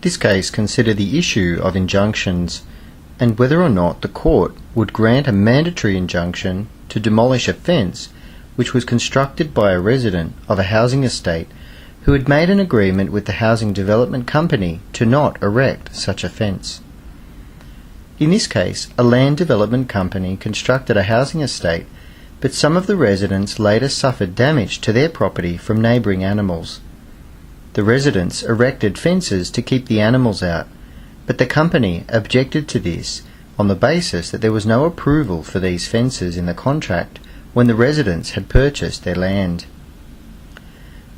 This case considered the issue of injunctions and whether or not the court would grant a mandatory injunction to demolish a fence which was constructed by a resident of a housing estate who had made an agreement with the housing development company to not erect such a fence. In this case, a land development company constructed a housing estate, but some of the residents later suffered damage to their property from neighbouring animals. The residents erected fences to keep the animals out, but the company objected to this on the basis that there was no approval for these fences in the contract when the residents had purchased their land.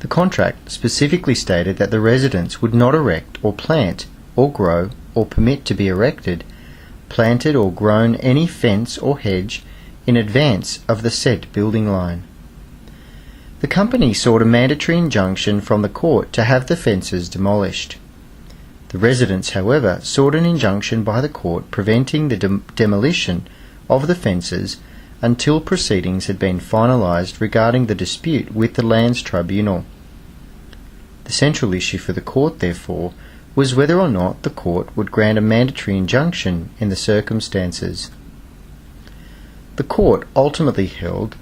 The contract specifically stated that the residents would not erect or plant or grow or permit to be erected, planted or grown any fence or hedge in advance of the said building line. The company sought a mandatory injunction from the court to have the fences demolished. The residents, however, sought an injunction by the court preventing the demolition of the fences until proceedings had been finalised regarding the dispute with the Lands Tribunal. The central issue for the court, therefore, was whether or not the court would grant a mandatory injunction in the circumstances. The court ultimately held